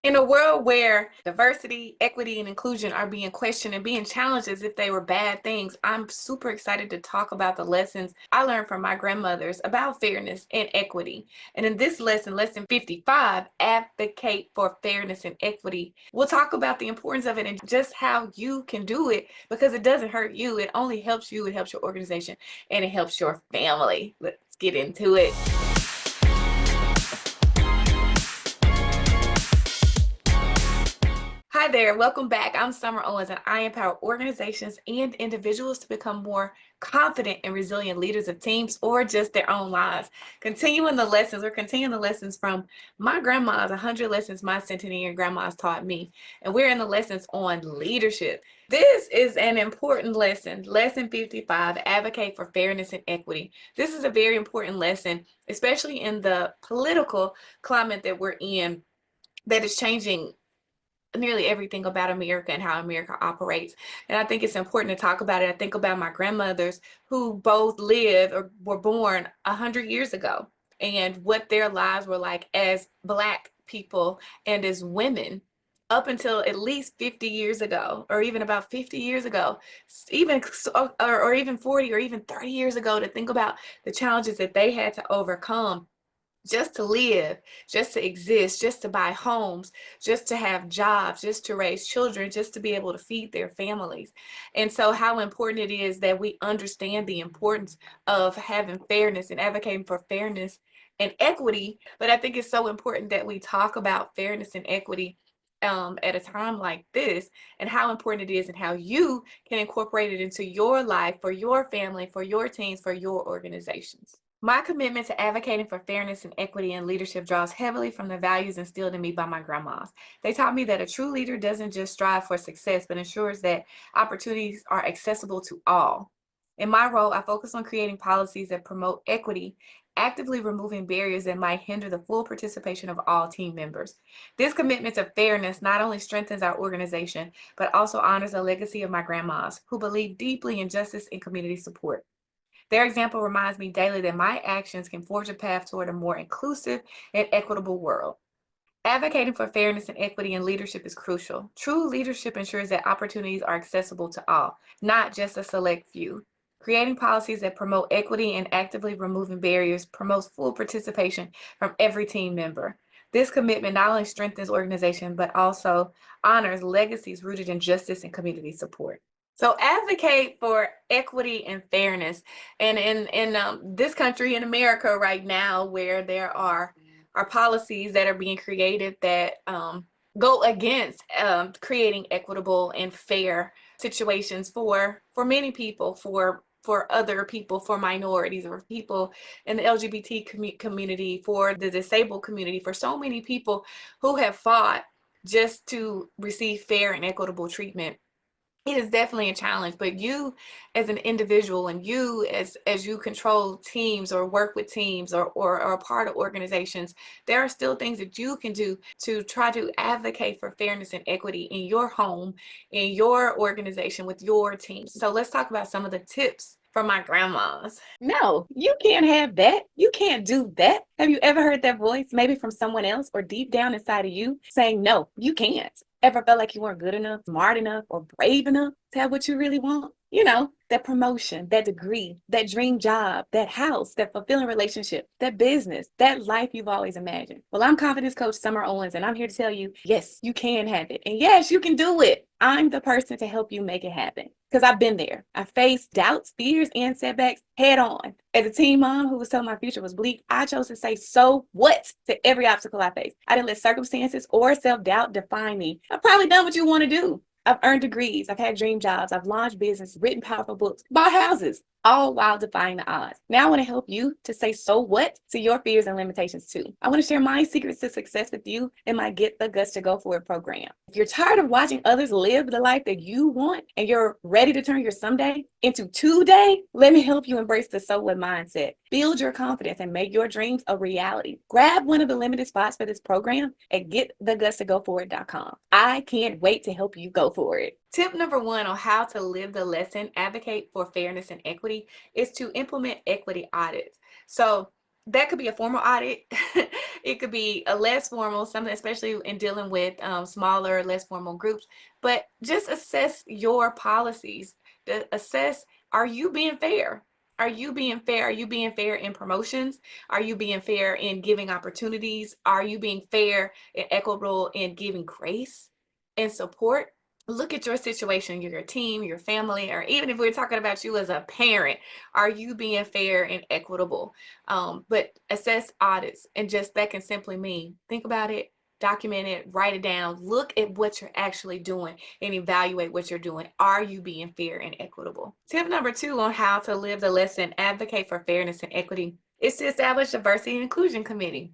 In a world where diversity, equity, and inclusion are being questioned and being challenged as if they were bad things, I'm super excited to talk about the lessons I learned from my grandmothers about fairness and equity. And in this lesson, lesson 55, advocate for fairness and equity, we'll talk about the importance of it and just how you can do it because it doesn't hurt you. It only helps you, it helps your organization, and it helps your family. Let's get into it. Hi there, welcome back. I'm Summer Owens, and I empower organizations and individuals to become more confident and resilient leaders of teams or just their own lives. We're continuing the lessons from my grandma's 100 lessons my centenarian grandma's taught me. And we're in the lessons on leadership. This is an important lesson, lesson 55, advocate for fairness and equity. This is a very important lesson, especially in the political climate that we're in that is changing nearly everything about America and how America operates. And I think it's important to talk about it. I think about my grandmothers who both lived or were born 100 years ago and what their lives were like as Black people and as women up until at least 50 years ago, or even about 50 years ago, even or even 40 or even 30 years ago, to think about the challenges that they had to overcome just to live, just to exist, just to buy homes, just to have jobs, just to raise children, just to be able to feed their families. And so, how important it is that we understand the importance of having fairness and advocating for fairness and equity. But I think it's so important that we talk about fairness and equity at a time like this, and how important it is, and how you can incorporate it into your life, for your family, for your teams, for your organizations. My commitment to advocating for fairness and equity in leadership draws heavily from the values instilled in me by my grandmas. They taught me that a true leader doesn't just strive for success, but ensures that opportunities are accessible to all. In my role, I focus on creating policies that promote equity, actively removing barriers that might hinder the full participation of all team members. This commitment to fairness not only strengthens our organization, but also honors the legacy of my grandmas, who believed deeply in justice and community support. Their example reminds me daily that my actions can forge a path toward a more inclusive and equitable world. Advocating for fairness and equity in leadership is crucial. True leadership ensures that opportunities are accessible to all, not just a select few. Creating policies that promote equity and actively removing barriers promotes full participation from every team member. This commitment not only strengthens organization, but also honors legacies rooted in justice and community support. So advocate for equity and fairness. And in this country, in America right now, where there are policies that are being created that go against creating equitable and fair situations for many people, for other people, for minorities, or people in the LGBT community, for the disabled community, for so many people who have fought just to receive fair and equitable treatment. It is definitely a challenge, but you as an individual, and you as you control teams or work with teams, or are a part of organizations, there are still things that you can do to try to advocate for fairness and equity in your home, in your organization, with your teams. So let's talk about some of the tips from my grandmas. No, you can't have that. You can't do that. Have you ever heard that voice, maybe from someone else or deep down inside of you, saying, no, you can't? Ever felt like you weren't good enough, smart enough, or brave enough to have what you really want? You know, that promotion, that degree, that dream job, that house, that fulfilling relationship, that business, that life you've always imagined. Well, I'm confidence coach Summer Owens, and I'm here to tell you, yes, you can have it. And yes, you can do it. I'm the person to help you make it happen. Because I've been there. I faced doubts, fears, and setbacks head on. As a teen mom who was told my future was bleak, I chose to say, so what, to every obstacle I faced. I didn't let circumstances or self-doubt define me. I've probably done what you want to do. I've earned degrees, I've had dream jobs, I've launched business, written powerful books, bought houses, all while defying the odds. Now I want to help you to say so what to your fears and limitations too. I want to share my secrets to success with you in my Get the Guts to Go For It program. If you're tired of watching others live the life that you want and you're ready to turn your someday into today, let me help you embrace the so what mindset. Build your confidence and make your dreams a reality. Grab one of the limited spots for this program at getthegutstogoforit.com. I can't wait to help you go for it. Tip number one on how to live the lesson, advocate for fairness and equity, is to implement equity audits. So that could be a formal audit. It could be a less formal, something especially in dealing with smaller, less formal groups. But just assess your policies. Assess, are you being fair? Are you being fair? Are you being fair in promotions? Are you being fair in giving opportunities? Are you being fair and equitable in giving grace and support? Look at your situation, your team, your family, or even if we're talking about you as a parent, are you being fair and equitable? But assess audits, and just that can simply mean think about it, document it, write it down, look at what you're actually doing, and evaluate what you're doing. Are you being fair and equitable? Tip number 2 on how to live the lesson, advocate for fairness and equity, is to establish diversity and inclusion committee.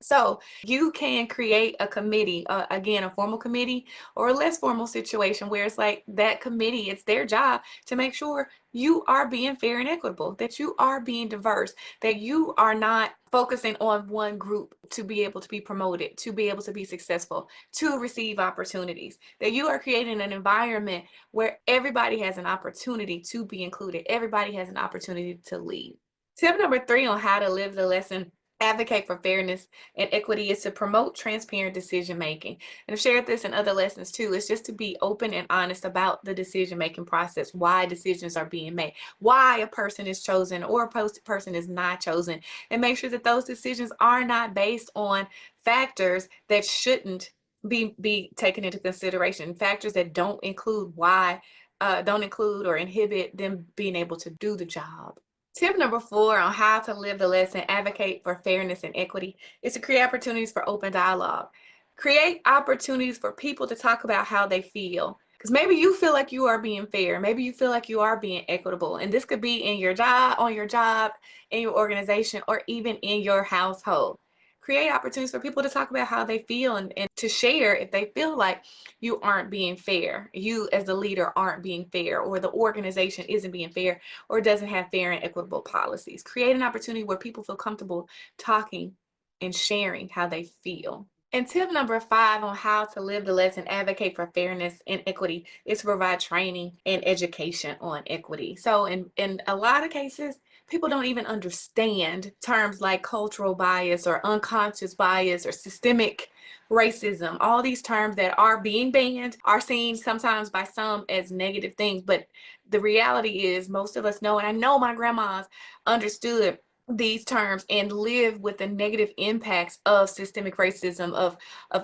So you can create a committee, again, a formal committee or a less formal situation where it's like that committee, it's their job to make sure you are being fair and equitable, that you are being diverse, that you are not focusing on one group to be able to be promoted, to be able to be successful, to receive opportunities, that you are creating an environment where everybody has an opportunity to be included, everybody has an opportunity to lead. Tip number 3 on how to live the lesson, advocate for fairness and equity, is to promote transparent decision making. And I've shared this in other lessons too. It's just to be open and honest about the decision making process, why decisions are being made, why a person is chosen or a person is not chosen, and make sure that those decisions are not based on factors that shouldn't be taken into consideration, factors that don't include don't include or inhibit them being able to do the job. Tip number 4 on how to live the lesson, advocate for fairness and equity, is to create opportunities for open dialogue. Create opportunities for people to talk about how they feel. Because maybe you feel like you are being fair. Maybe you feel like you are being equitable. And this could be in your job, on your job, in your organization, or even in your household. Create opportunities for people to talk about how they feel, and to share if they feel like you aren't being fair. You as the leader aren't being fair, or the organization isn't being fair, or doesn't have fair and equitable policies. Create an opportunity where people feel comfortable talking and sharing how they feel. And tip number 5 on how to live the lesson, advocate for fairness and equity, is to provide training and education on equity. So in a lot of cases, people don't even understand terms like cultural bias or unconscious bias or systemic racism. All these terms that are being banned are seen sometimes by some as negative things, but the reality is most of us know, and I know my grandmas understood these terms and live with the negative impacts of systemic racism, of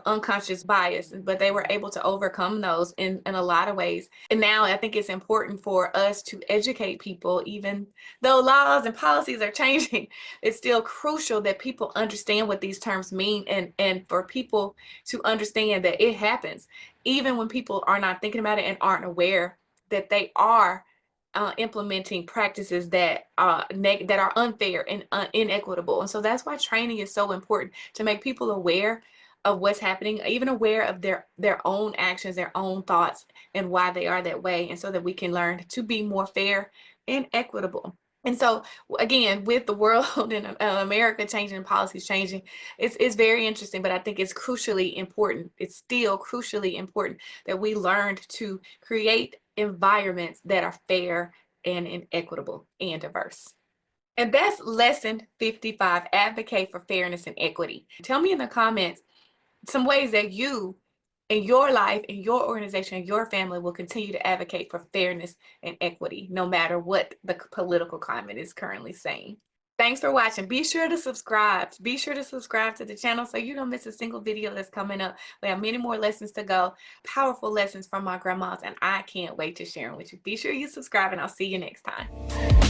unconscious bias, but they were able to overcome those in a lot of ways. And now I think it's important for us to educate people. Even though laws and policies are changing, it's still crucial that people understand what these terms mean, and for people to understand that it happens even when people are not thinking about it and aren't aware that they are implementing practices that that are unfair and inequitable. And so that's why training is so important, to make people aware of what's happening, even aware of their own actions, their own thoughts, and why they are that way, and so that we can learn to be more fair and equitable. And so again, with the world and America changing and policies changing, it's very interesting, but I think it's crucially important. It's still crucially important that we learned to create environments that are fair and equitable and diverse. And that's lesson 55, advocate for fairness and equity. Tell me in the comments some ways that you in your life, in your organization, your family will continue to advocate for fairness and equity, no matter what the political climate is currently saying. Thanks for watching. Be sure to subscribe. Be sure to subscribe to the channel so you don't miss a single video that's coming up. We have many more lessons to go, powerful lessons from my grandmas, and I can't wait to share them with you. Be sure you subscribe, and I'll see you next time.